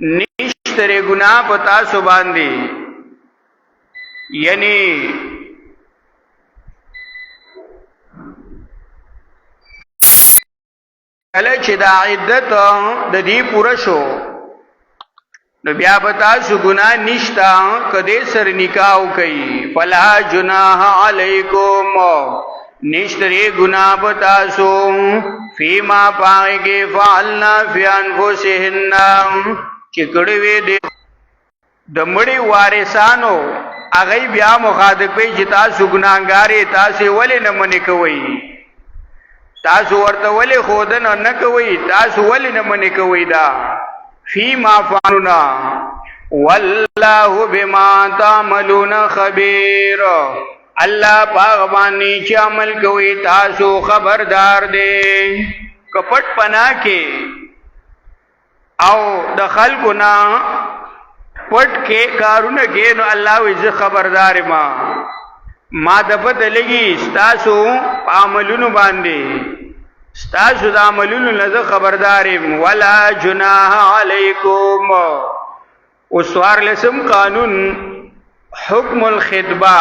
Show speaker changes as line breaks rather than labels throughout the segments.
نشتره گناه پتا سو باندې، یعنی کله چې دا عدت د دې پوره شو نو بیا پتا سو گناه نشتا کده سر نکاح کوي. فلا جناح علیکم، نشتره گناه پتا سو فیما پای کې فعلنا فی انفسهن، چې کړي وي د مړي وارثانو هغه بیا مخاطبې چې تاسو ګناګارې تاسو ولې نه منې کوي، تاسو ورته ولې خودن نه کوي، تاسو ولې نه منې کوي. دا فیما فعلنا والله بما تعملون خبیر، الله پاک باندې چې عمل کوي تاسو خبردار دی. کپټ پنا کې او د خلکو نه پټ کې کارونه کې نو الله وی خبردار ما د پته لګي تاسو عملونو باندې، تاسو د عملونو نه خبردار. ولا جناح علیکم، وسوار لسم قانون حکم الخطبه،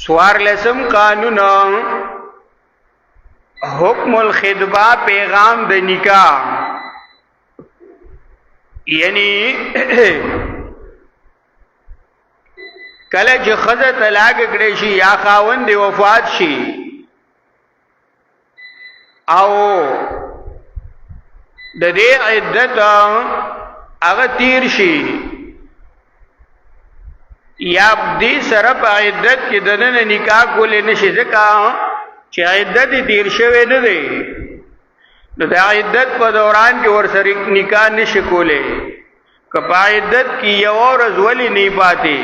سوار لسم قانون حکم الخطبه پیغام د نکاح، یعنی کله چې خزه طلاق کړي شي یا خاوند وفات شي او د دې عدت هغه تیر شي یا دې سره په عدت کې دنه نکاح کولې نشي ځکه چې عدت تیر شوی نه دی، نو د عدت په دوران کې ورسره نکاح نشي کولې. که په عدت کې یو ورځ ولې نه پاتې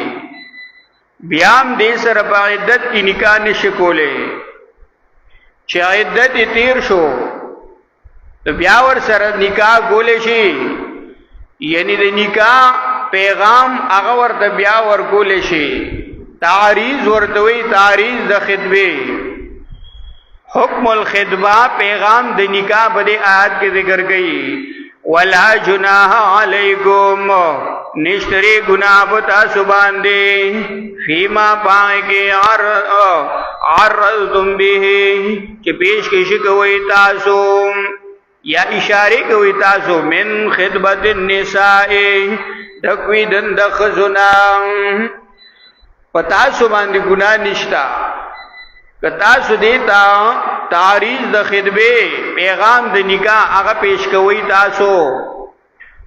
بیا هم دې سره په عدت کې نکاح نشي کولې. چې عدت تیر شو نو بیا ورسره نکاح کولې شي، یعنی د نکاح پیغام هغه ورته بیا ورکولې شي. تعریض ورته وی، تعریض د خطبه، حکم الخطبه پیغام د نکاح په دې آیات کې ذکر کړي. ولا جناح علیکم، نشتری گناہ پتا سبان دے فیما پائے کے عرضتم به، کہ پیش کشی کوئی تاسو یا اشارے کوئی تاسو من خطبت النساء، دکوی دند خزنا پتا سبان دے گناہ نشتا. کتاسو دیتا تعریض د خطبه پیغام د نکاح هغه پیش کوي تاسو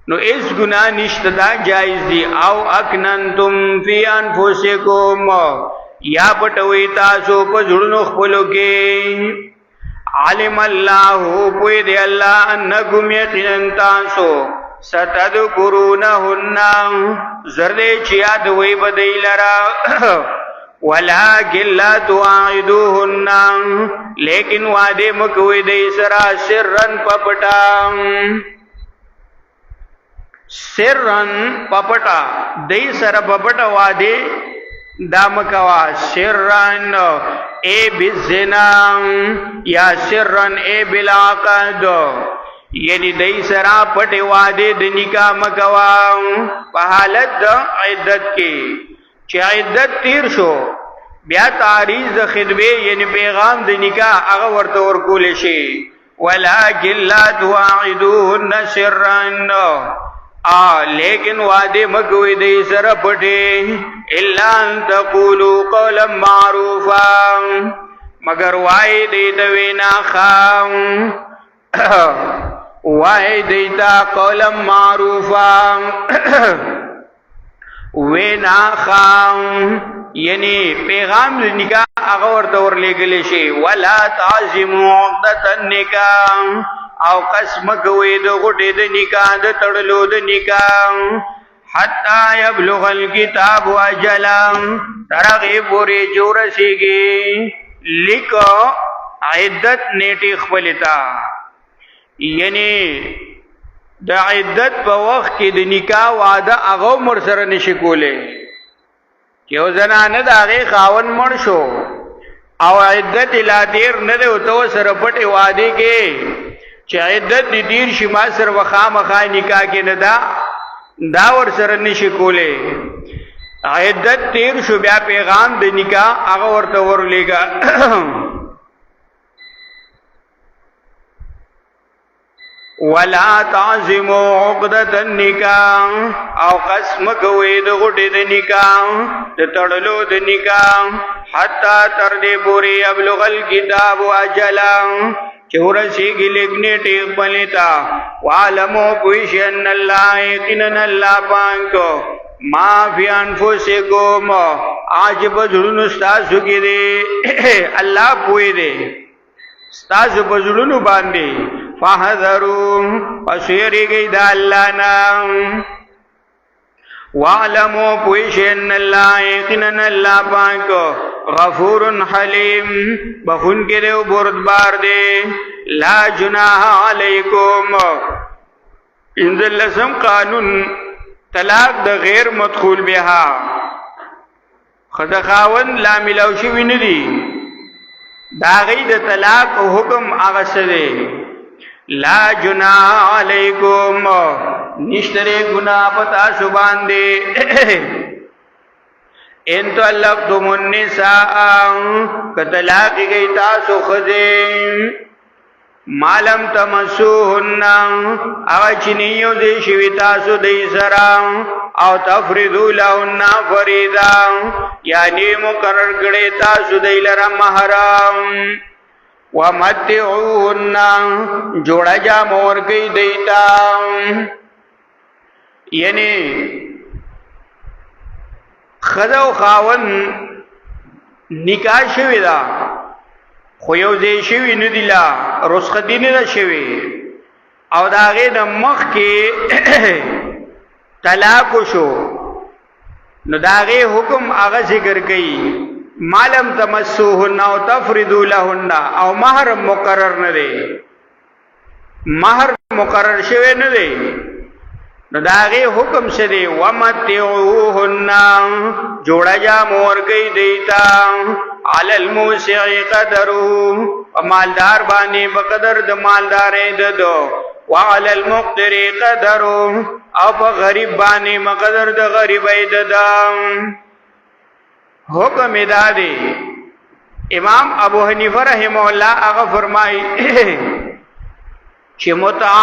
نو اس گناہ نشته، دا جایز دی. او اکننتم فی انفسکم، یا پټوي تاسو په ځړونو خپلو کې. علم الله، پوی دی الله انکم یقینا تاسو ستذکرونهن، زرد چې یاد وي بدی لرا. ولکن لا تواعدوهن، لیکن وعده مکوي دی سرا سرن پپټا، سرن پپټا دی سره پپټا وعده دامکوا. سرن اے بالزنا یا سرن اے بالعقد، یعنی دی سرا پټ وعده د نکاح مکوا په حالت د عدت کې. چې عدت تیر شو بیا تعریض د خطبه یعنی پیغام د نکاح هغه ورته ورکول شي. ولکن لا تواعدوهن سرا، لیکن وعده مکوي دی سره پټه. الا ان تقولوا قولا معروفا، مگر وای دی د وینا خام، وای دی تا قولا معروفا وینا خام، یعنی پیغام د نکاح هغه ورته ورلېږل شي. ولا تعزموا عقدة النکاح، او قسم کوي د غټې د نکاح د تړلو د نکاح. حتا یبلغ الکتاب اجلا، ترغه پورې جوړسیږي لیکو عدت نیټه خپلتا، یعنی د عدت په وخت کې د نکاح وعده هغه مر سره نشي کوله. یو زنانه د هغه خاون مړ شو او عدت لا دیر نه دی او تو سره پټه وعده کې چې عدت دې تیر شي ما سره وخامخا نکاح کې نه دا ور سره نشي کوله عدت تیر شو بیا پیغام د نکاح هغه ورته ورلېګا ولا تعزموا عقدة النکاح او قسم کوي د غټې د نکاح د تړلو د نکاح حتا تر دې پورې ابلغ الكتاب اجلا چورسیږي لیکنه ټیک بنتا وعلموا بشن الله یقینا الله پاک ما فی انفسکم عجب ذلون استاسو کې دی الله پوي دی استاسو بذلونو باندې فحذروا پسیریږي د الله نام وعلموا بشن الله یقینا الله پاک غفور حلیم بخون کې دی او بردبار دی لا جناح علیکم انزل لسم قانون طلاق د غیر مدخول بها خدا خاون لا ملاو شوی نه دی دا غي د طلاق حکم هغه سره لا جناح علیکم نشتره گناہ پتا سو باندې ان طلقتم النساء کطلاق گئی تاسو خذین مالم تمسوهن اغچنیو دی شوی تاسو دی سرام او تفریدو لهن فریدا یعنی مقرر کړی تاسو دی لرا محرم ومتعوهن جوڑا جا مور گئی دیتا یعنی خدا او خاون نکاح شوی دا خو یو ځای شوی نه دی لا رخصتی نه شوی او دا غي د مخ کې طلاق شو نو دا غي حکم هغه ذکر کړي مالم تمسوهن او تفریدو لهن او مہر مقرر نه دی مہر مقرر شوی نه دی نو داغه حکم شری ومتعوهن جوڑا جا مور گئی دیتا علی الموسع قدره مالدار باندې بقدر د مالدار ددو وعلى المقتر قدره او غریب باندې مقدر د غریب ددا حکم دادی امام ابو حنیفه رحمه الله هغه فرمای چې متع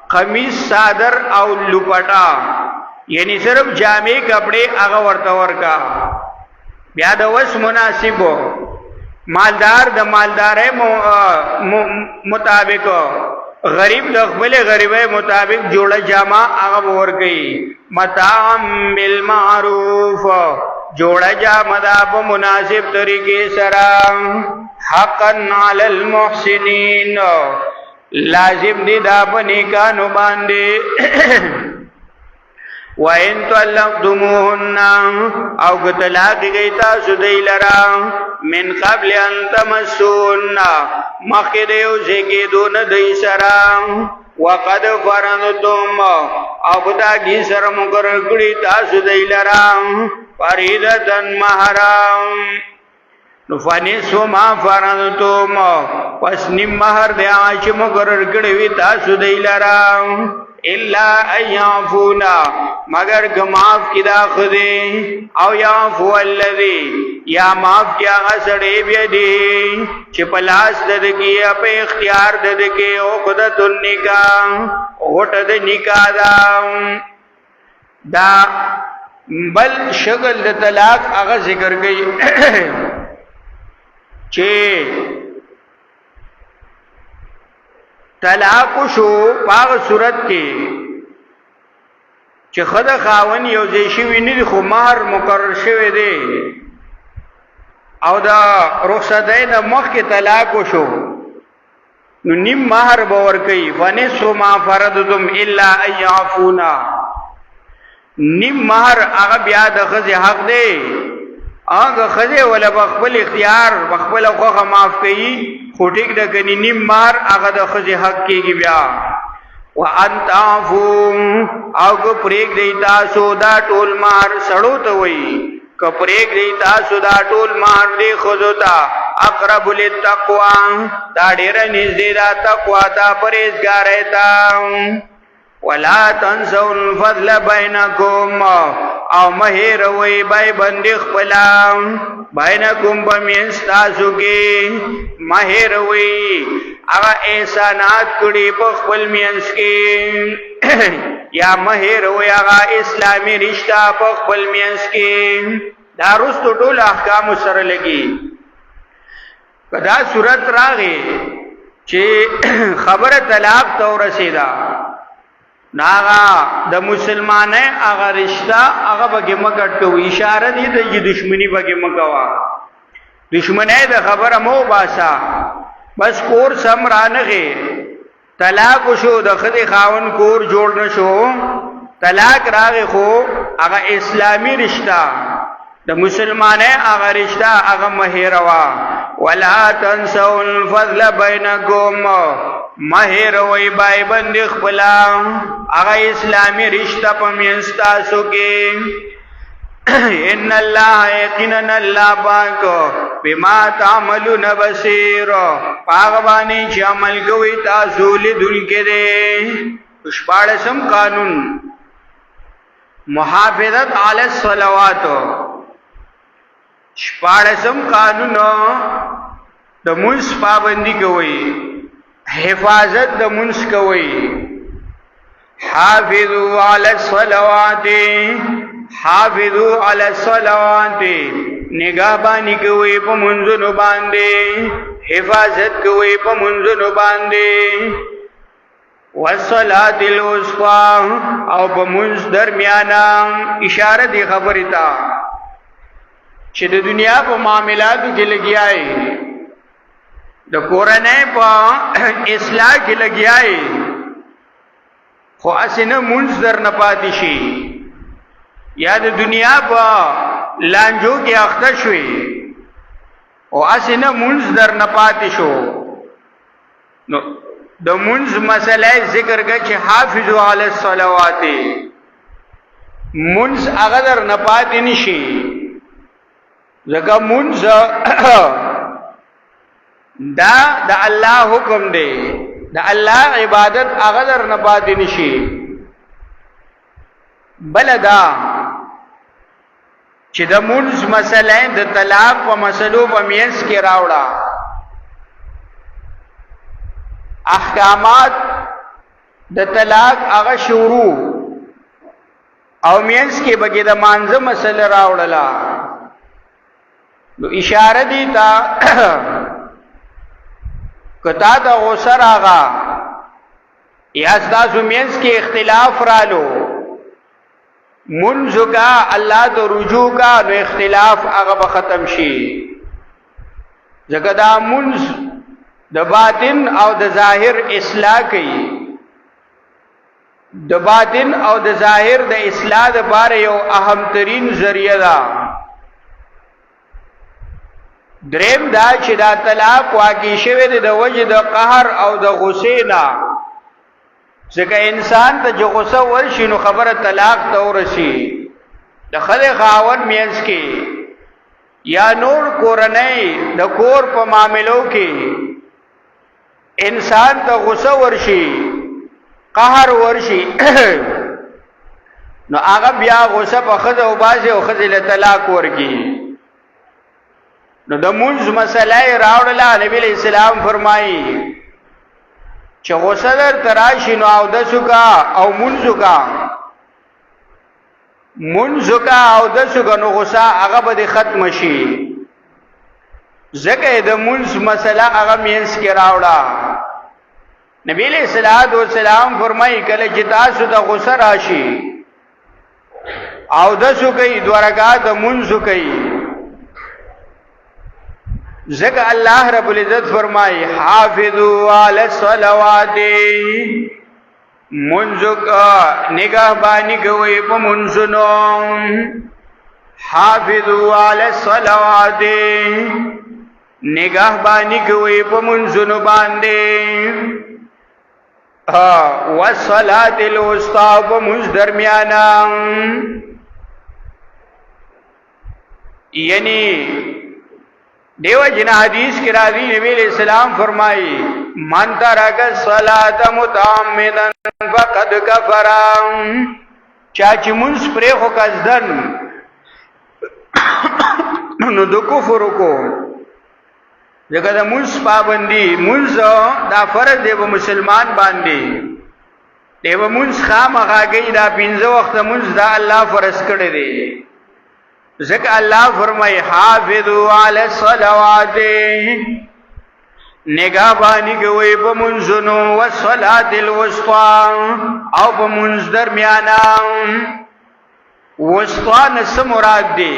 قمیص صادر او لپٹا یعنی صرف جامع کپڑے هغه ورته ورکا بیا د وس مناسب مالدار د مالدارې مطابق غریب د خپل غریبې مطابق جوړه جامه هغه ورکي متاع بالمعروف جوړه جامه د په مناسب طریقې سره حقا علی المحسنین لازم دی دا پنی کانو باندے وَإِن طَلَّقْتُمُوهُنَّ او کطلاق گئی تاسو دی لرا من قبل ان تمسوهن مخی دیو زکی دون دی سرا وقد فرضتم او بدا گی سر مقرر کری تاسو دی لرا فریدتن محرم نفنسو ما فرضتم پس نیم مہر دی آچ مقرر کڑوی تاسو دی لرا الا ایعفونا مگر گماف کی دا خدی او یعفو اللذی یا معاف کیا غسڑی بیدی چی پلاس ددکی اپا اختیار ددکی عقدت النکاح غٹد نکاح دا بل شکل دا طلاق اغا ذکر گئی چی طلاق شو پاغ صورت کی چی خد خاون یو زیشوی ندی خو مہر مقرر شوی دی او دا رخصتین مخ کی طلاق شو نو نیم مہر باور کئی فنصف ما فرضتم الا ان یعفونا نیم مہر اغا بیا د خزی حق دی آگا خزی ولا بخبل اختیار بخبل خوخ معاف کئی خوٹک دا کنی نیم مار آگا دا خزی حق کی گی بیا وَأَنْ تَعْفُوا آگا پریک دیتا سو دا ٹول مار سڑو تا وئی که پریک دیتا سو دا ٹول مار دی خزو تا اقرب للتقوى دا ډیر نږدې دا تقوا ته پرهیزګارۍ ته ولا تنسوا الفضل بینکم او مهیروي بای بند خپلا بینکم بمینس تاسو کې مهیروي هغه احسانات کړي په خپل مینس کې یا مهیروي هغه اسلامي رشتہ په خپل مینس کې دا رستو ټول احکام سره لګي کدا صورت راغی چې خبره طلاق ته ورسیدا ناغا د مسلمانه هغه رشتہ هغه بګه مکټ کوي اشاره دي د دشمنی بګه مکوا دشمنه د خبره مو باسا بس کور سم رانغه طلاق شو د خدي خاون کور جوړ نشو طلاق راغه خو هغه اسلامی رشتہ د مسلمانه هغه رشتہ هغه مهیروا ولا تنسوا الفضل بینکم مهیروي بای بند خپلا هغه اسلامی رشتہ په منستا سو کې ان الله یقینا الله پاک بما تعملون بصیر پاک باندې چې عمل کوي تاسو لیدل کړي شپاړسم قانون محافظت علی الصلوات شپاړسم قانون د مونږ پابندي کوي حفاظت د منس کوي حافظوا علی الصلوات حافظوا علی الصلوات نگہبانی کوي په منځونو باندې حفاظت کوي په منځونو باندې والصلاة الوسطى او په منځ درمیانا اشاره دی خبرې ته چې د دنیا په معاملاتو کې لګیای د کورنۍ په اصلاح کې لګیای خو اسنه منځ در نه پاتې شي یا د دنیا په لانجو کې اخته شوي او اسنه منځ در نه پاتې شو نو د منځ مسله ذکر کړه چې حافظوا علی الصلوات منځ هغه در نه پاتې نشي ځکه منځ دا د الله حکم دی د الله عبادت هغه در نه پاتې نشي بلدا چې د منځ مسله د طلاق په مسلو په میانس کې راوړه احکامات د طلاق هغه شروع او میانس کې بګې د مانزه مسله راوړله نو اشاره دی تا کتا دا غسر آغا یا ستاسو مینس کی اختلاف رالو منځو کا الله ته رجوع کا نو اختلاف هغه به ختم شي ځکه دا منځ د باطن او د ظاهر اصلاح کوي د باطن او د ظاهر د اصلاح لپاره یو اهم ترین ذریعہ ده دریم دا چې دا طلاق واقع شوی دی د وجه د قهر او د غصې نه ځکه انسان ته چې غصه ورشي نو خبره طلاق ته ورشي د خدای خاون مینس کې یا نور کورنۍ د کور په معاملو کې انسان ته غصه ورشي قهر ورشي نو هغه بیا غصه په خزه او باسي او خزه له طلاق ورکی نو د منځ مسله راوړله نبی اسلام فرمایي چې غسل تراشي نو او د سکا او منځکا او د سکا نو غسا هغه به ختم شي زکه د منځ مسله هغه مینس کې راوړه نبی علیہ الصلوۃ والسلام فرمایي کله چې تاسو د غسل راشي او د سکا دوه رکعات منځ کوي ذکر اللہ رب العزت فرمائی حافظوا علی الصلوات منزک نگاہ بانی کوئی پا منزنو حافظوا علی الصلوات نگاہ بانی کوئی پا منزنو باندے والصلاة الوسطی پا منز درمیانا یعنی دیو جن حدیث کی راضی نبی علیہ السلام فرمائی من ترک الصلاة متعمدا فقد کفر چاچی منس پریخو کزدن نو دو کفر کو جگہ دا منس پابندی منس دا فرض دے با مسلمان باندی دے با منس خام اخاگئی دا پینزو وقت منس دا اللہ فرض کردے دے ذکر اللہ فرمائی حافظو علی الصلوات نگاہ بانی کوئی پا منزنو والصلاة الوسطى او پا منز درمیانا وسطا نس مراد دے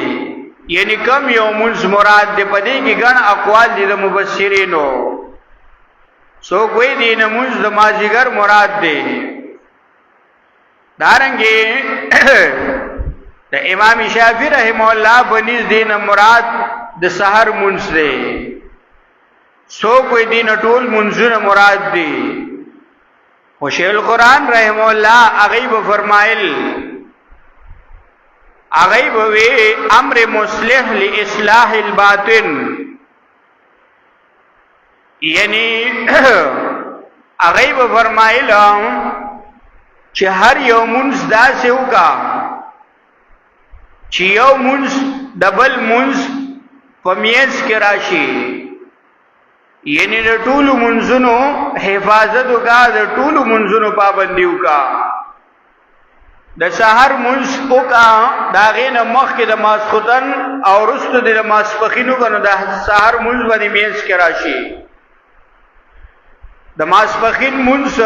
یعنی کم یو منز مراد دے پدے کی گن اقوال دی دا مبصرینو سو کوئی دی نمونز دا مازیگر مراد دے دارنگی دا امام شافعی رحمہ اللہ بنیز دین مراد دا سحر منز دے سو کوئی دین طول منزون مراد دے شیخ القرآن رحمہ اللہ اغیب فرمائل اغیب وی امر مصلح لاصلاح الباطن یعنی اغیب فرمائل چه هر یو منز دا سے ہوگا چه یو منز دبل منز پمیز کے راشی یعنی دا طول منزنو حفاظتو کا دا طول منزنو پابندیو کا دا سحر منز او کا دا غین مخ کے دا ماسخطن اور رست دا ماسپخینو کا دا سحر منز با دی میز کے راشی دا ماسپخین منز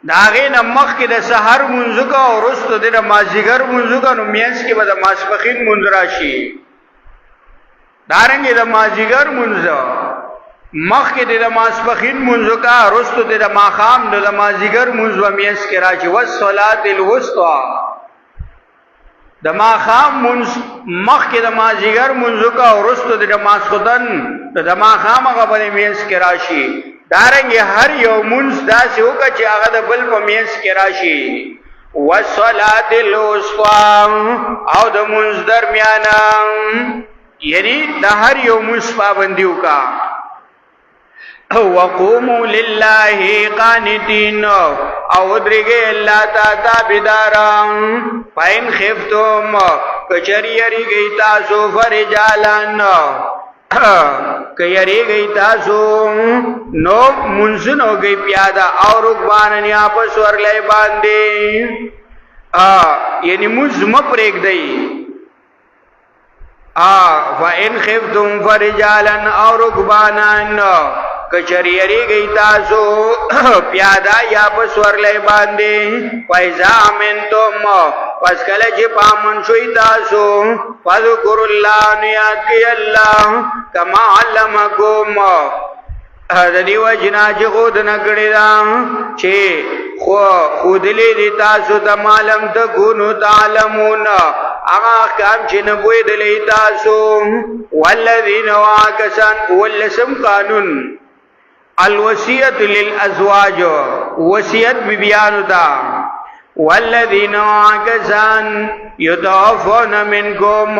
دا غین مخ کے دا سحر منز کا اور رست دا مازیگر منز کا نو میز کے با دا ماسپخین منز راشی دارنگی دا مازیگر منز مخ کې د ماسپخین منځ کا رستو د ماخام د مازیګر منځ و میس کې راځي والصلاه الوسطى د ماخام منځ مخ کې د مازیګر منځ کا رستو د ماسخدن د ماخام هغه په میس کې راشي دارنګ هر یو منځ داسې وکړي چې هغه د بل په میس کې راشي والصلاه الوسطى او د منځ درمیانه یعنی د هر یو منځ پابندي وکړه وقوموا لله قانتين او درگے اللہ تا تابداران فین خفتم کچری یری گئی تاسو فرجالان کیری گئی تاسو نو منزن ہو گئی پیادا اور رکبانن آپس ورلے باندے یعنی منزم پریک دئی فین خفتم فرجالان اور رکبانن کچری یری گئی تاسو پیادا یا پسور لے باندے فیضا امنتم پس کلچ پامن شوی تاسو فذکر اللہ نیاد کی اللہ کما علمکم دی وجنا چی خود نکڑی دا چی خود لی دی تاسو تمالم تکونو تعلمون اغا احکام چی نبوی دلی تاسو والذین واکسان واللسم قانون الوصیت للازواج وصیت بیبیانو تا والذین آکسان یتوفون منکم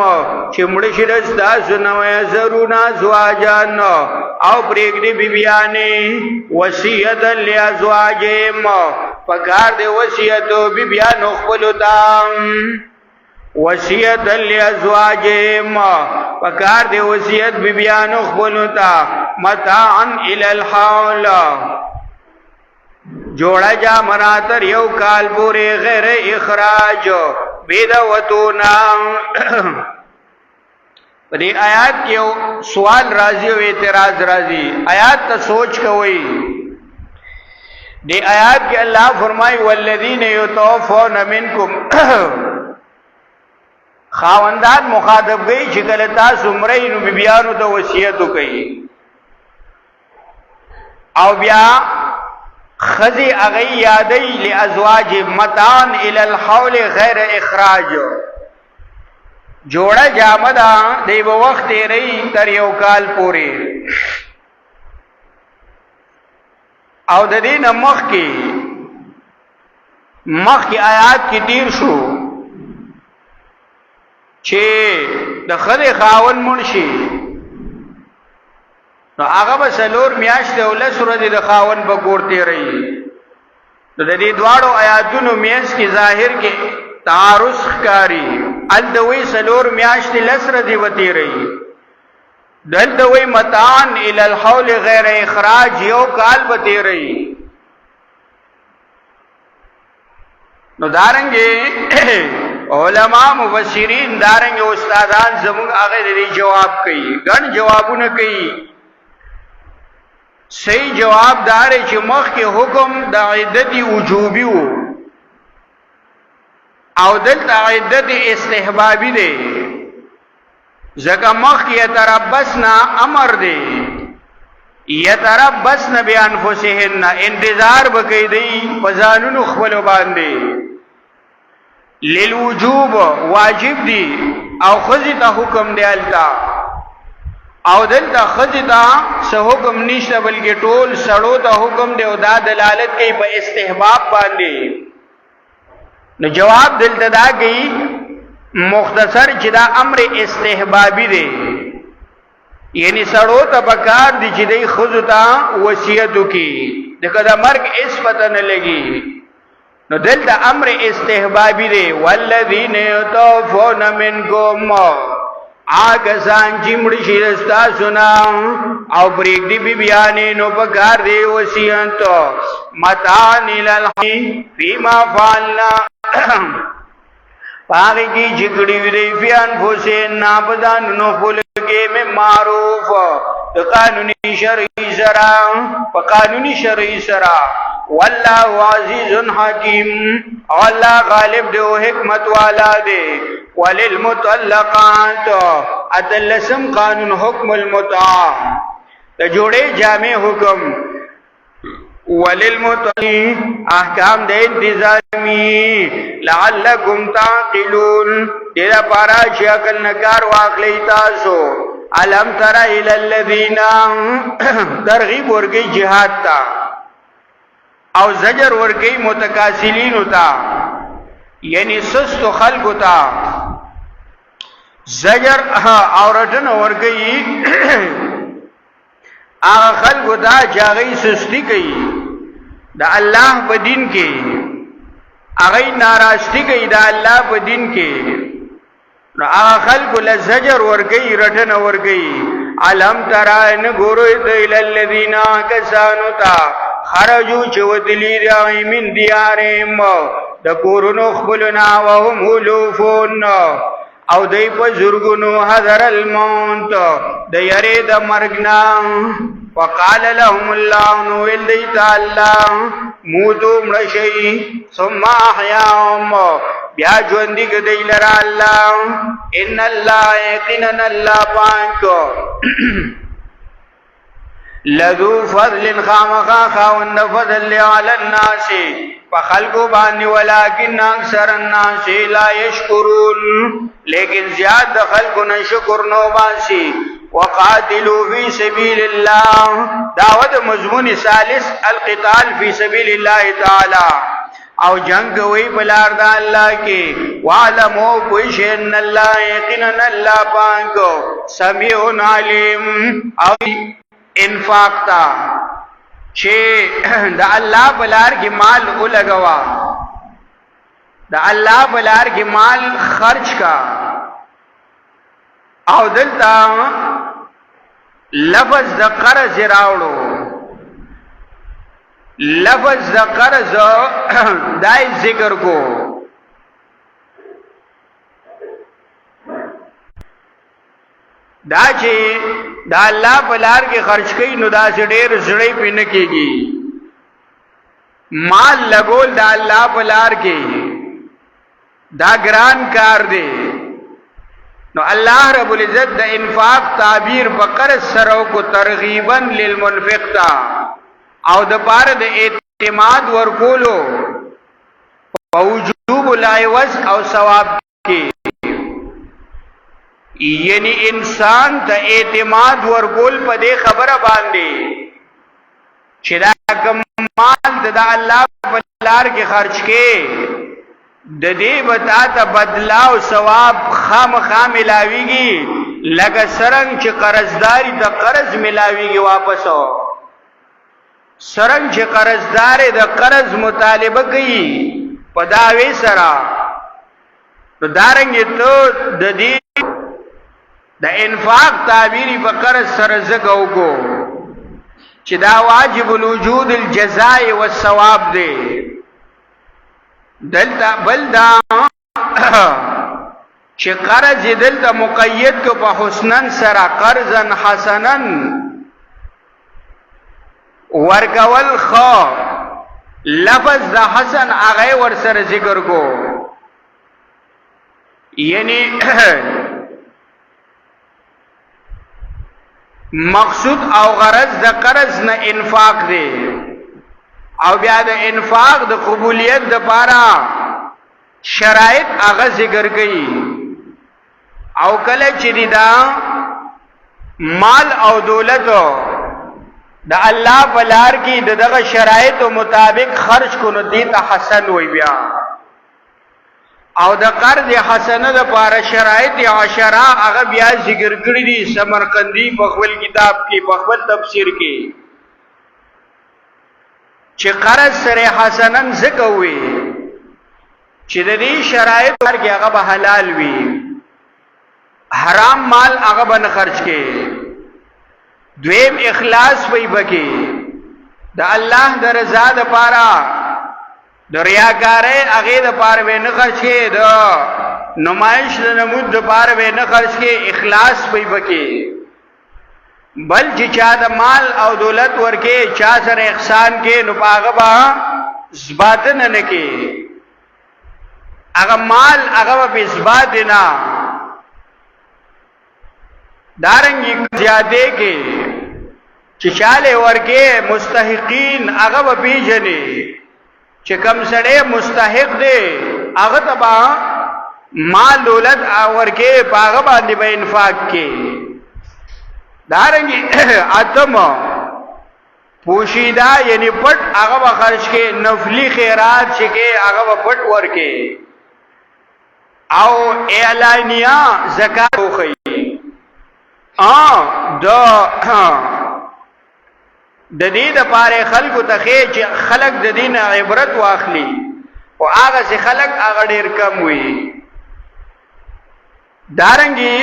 چمڑشرس تاسو یذرون ازواجان او پریگدی بیبیانی وصیت لازواجهم پکار دے وصیتو بیبیانو خپلو تا وصیت لازواجهم پکار دے وصیت بیبیانو خپلو تا متاعن الی الحول جوڑا جا مناتر یو کال پورے غیر اخراج بیدوتونا دی آیات کی سوال راضی و اعتراض راضی آیات تا سوچ کوئی دی آیات کی اللہ فرمائی والذین یتوفون منکم خاوندان مخاطب گئی چکلتا سمرین و بیبیانو تا وصیتو کئی او بیا خزی اغی یادی لازواج متان الی الحول غیر اخراج جوڑا جامدہ دی بوقت رئی تر یو کال پوری او د دین مخ کی آیات کی تیر شو چھے د خد خاون منشی نو هغه به څلور میاشتې او لس ورځې د خاوند په کور تېروي. نو د دې دواړو آیاتونو منځ کې ظاهر کې تعارض ښکاري. هلته وایي څلور میاشتې لس ورځې به تېروي، دلته وایي متاعن الی الحول غیر اخراج یو کال به تېروي. نو دارنګې علما مفسرین دارنګې استادان زموږ هغه دې جواب کوي، ګڼ جوابونه کوي. صحیح جواب دار چې مخکې حکم د عدت وجوبي وو او دلته عدت استحبابي دی، ځکه مخکې یتربصنا امر دی، یتربصن بانفسهن انتظار بکې دی په ځانونو خپلو باندې، للوجوب واجب دی او ښځې ته حکم دی هلته، او دلته ښځې ته څه حکم نشته بلکې ټول سړو ته حکم دی او دا دلالت کوي په استحباب باندې. نو جواب دلته دا کوي مختصر چې دا امر استحبابي دی، یعنی سړو ته پکار دي چې دی ښځو ته وصیت وکړي دغه د مرګ هېڅ پته نه لګي. نو دلته امر استحبابي دی. والذین یتوفون منکم آگسان چی مڑی شیرستا سنا او پریک دی بیانی نو پکار دی وسیعتو متانی للحی فیما فعلنا پاگی کی جکڑی ویدی فیان فوسین ناپدان نو فلگے میں معروف قانونی شرعی سرا قانونی شرعی سرا واللہ عزیز حکیم اللہ غالب دے و حکمت والا دے. وللمطلقات اتلسم قانون حکم المتعا دا جوڑے جامع حکم. وللمطلقین احکام دے انتظامی لعلکم تعقلون دیدہ پارا شاکل نکار واقلی تاسو. علم تر الى الذین ترغیب ورگئی جہاد تا او زجر ورگئی متکاسلین تا، یعنی سست خلق تا زجر عورتن ورگئی آغا خلق تا جاغی سستی کئی دا اللہ پا دین کے، آغی ناراستی کئی دا اللہ پا دین کے. نو آغا خلق لزجر ورگئی رٹن ورگئی. علم ترائن گروید الالذین کسانو تا خرجو چوتلی رائی من دیاریم دا کورنو خبلنا وهم علوفون او دی پا زرگنو حضر الموت دا یری دا مرگنا. وقال لهم اللہ نویل دیتا اللہ موتو مرشی ثم احیاهم بیا جوندی کدی لرا اللہ ان اللہ یقینن اللہ پاک لذو فضل خامخا خاوند فضل علی الناس فخلقو بانی ولیکن اکثر الناس لا یشکرون لیکن زیاد خلقو نشکر نو باسی. وقاتلوا فی سبیل اللہ دعوت مضمون ثالث القتال فی سبیل اللہ تعالی او جنگ کوئی بلار دا اللہ کی. وعلمو پوشن اللہ یقینن اللہ پاکو سمیع علیم او انفاق تا چھے دا اللہ بلار کی مال لگوا، دا اللہ بلار کی مال خرچ کا. او دلتا لفظ دا قرض راوڑو، لفظ دا قرض دائی ذکر کو. دا چې دا الله په لار کې خرج کوي نو دا ډېر زړی پې نه کېږي. مال لګول دا الله په لار کې دا ګران کار دی. نو الله رب العزت د انفاق تعبیر په قرض سره کو ترغیبا للمنفق تا او د پاره د اعتماد ورکولو په وجوب العوض او ثواب کې، یعنی انسان ته اعتماد ورکول په دې خبره باندې چې دا کوم مال د الله په لار کې خرج کې د دې بتا ته بدلا او ثواب خامخا ملاويږي، لکه سرنګ چې قرضداري د قرض ملاويږي واپسو سرنګ چې قرضدار د قرض مطالبه کوي په داوی سره نو دارنګ ته د دې د انفاق تعبیری په قرض سره زګو کو چې دا واجب الوجود الجزاء والثواب دی دلته بل دا چې قرض دلته مقید کو په حسنن سره قرضا حسنن ورکول خو لفظ د حسن هغه ور سره ذکر کو یعنی مقصود او غرض د قرض نه انفاق دی او بیا د انفاق د قبولیت د پاره شرایط هغه ذکر کړي او کله چې دا مال او دولت د الله په لار کې دغه شرایط مطابق خرج کو نو دې ته حسن وي بیا او د قرض حسنه د پاره شرایط عشره هغه بیا ذکر کړی دي سمرقندی په خپل کتاب کې په خپل تفسیر کې چې قرض سره حسنن زکوي چې د دې شرایط پر کې هغه به حلال وي حرام مال هغه به نه خرج کې دویم اخلاص وي بکې د الله د رضا د پاره د ریاکارۍ هغه د پاره به نه خرج کې د نمایش د نمود د پاره به نه خرج کې اخلاص وي بکې بل چې چا د مال او دولت ورکې چا سره احسان کې نو هغه به ثبات نه کې هغه مال هغه په ثبات نه دارنګي زیاده کې چې چاله ورکه مستحقین هغه به پیژني چې کم سړی مستحق دی هغه تبا مال دولت ورکه پاغه باندې به انفاق کې دارنګي اتم پوشیدا یعنی پټ هغه به خرج کې نفلی خیرات چې کې هغه به پټ ورکه او اعلانیا زکات وخی د دې د پاره خلکو ته چې خلک د دین عبرت واخلي او هغه چې خلک هغه ډیر کم وي دارنګي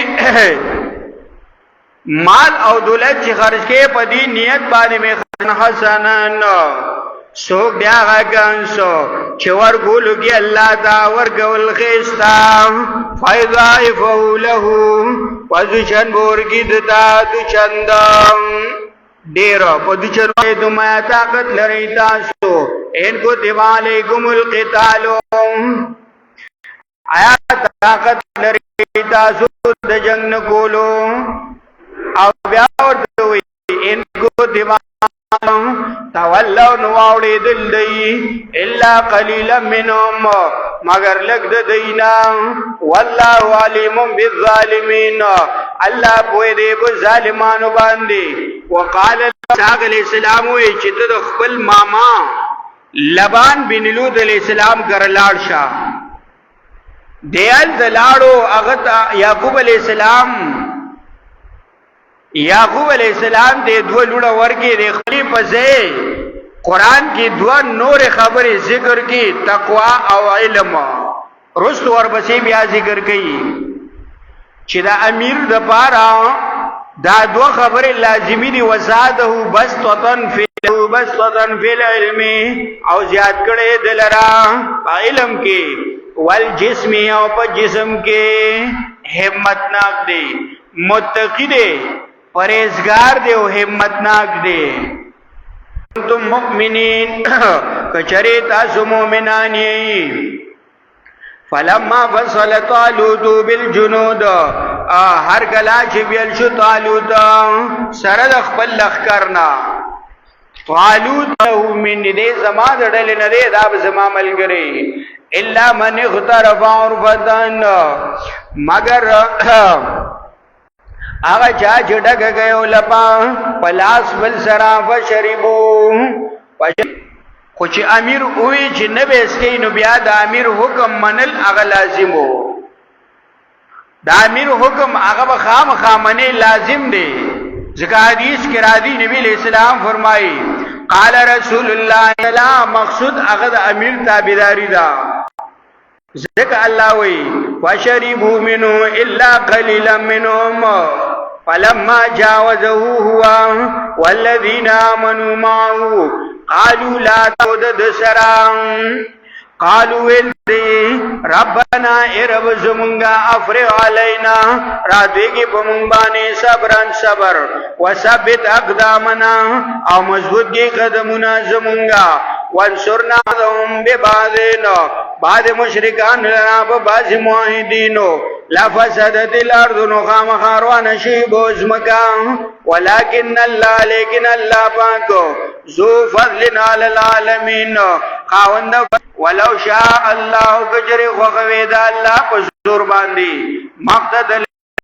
مال او دولت چې خرج کې په دې نیت باندې مې حسنن سوک بیا غاګانسو چې ورګولو کې الله تا ورګول خيستا فایضایفو له وذشن بورګی دتا د چندم ډیر په دې چرته دمه طاقت لري تاسو ان کو دیوالکم القتال آیا طاقت لري تاسو د جنگ نه کولو او بیا ورته وي ان کو دیوال تولوا نواوڑی دل دی الا قلیلا منهم مگر لگ دینا واللہ علیم بالظالمین اللہ پوئے دے بظالمانو باندے وقال اللہ علیہ السلام ہوئی چیت خپل ماما لبان بن لود علیہ السلام کرلاڑ شاہ دیال دلاڑو اغتا یعقوب علیہ السلام یعقوب علیہ السلام دے دو لوڑا ورکی دے خلیفہ سے قرآن کی دو نور خبر ذکر کی تقوی او علم رست وربسی بیا ذکر کی چی دا امیر دا پارا دا دو خبر لازمی دی وزادہو بسطتن فی العلم او زیاد کرے دلرا پا علم کی والجسمی او پا جسم کے حمتناک دی متقی دی پریزگار دے و حمتناک دے تم مؤمنین کچری تاسو مومنانی فلما فصل طالوت بالجنود ہر کلا چی بیل شو طالوت سرد خپل لخکرنا طالوت من دے زمان دڑل ندے داب زمان ملگری الا من اغترف عرفتن مگر آغا چاچ ڈگ گئے لپا پلاس بل سرا فشربو خوچ امیر ہوئی چی نبی اسکی نبیاد امیر حکم منل آغا لازمو دا امیر حکم هغه خامخامنه لازم دی ځکه حدیث کې راځي نبی علیہ السلام فرمایي قال رسول الله سلام مقصود هغه د امیر تابعداري ده ځکه الله وی فشربوا منه الا قليلا منهم فلما جاوزه هو والذين آمنوا معه قالوا لا تود سرام قالوا ربنا ارب زمونگا افرغ علینا راتویگی پمونگبانی صبران صبر وثبت اقدامنا او مضبوط کی قدمنا زمونگا وانصرنا علیهم ببعضنا بعد مشرکان لنا ببعض معاہدینو لفسدت الارض نخام خاروان شیب ازمکا ولكن الله لیکن اللہ پاکو ذو فضل علی العالمین خاوند ولو شاء الله کجری خوغوید الله په زور باندې مقتدل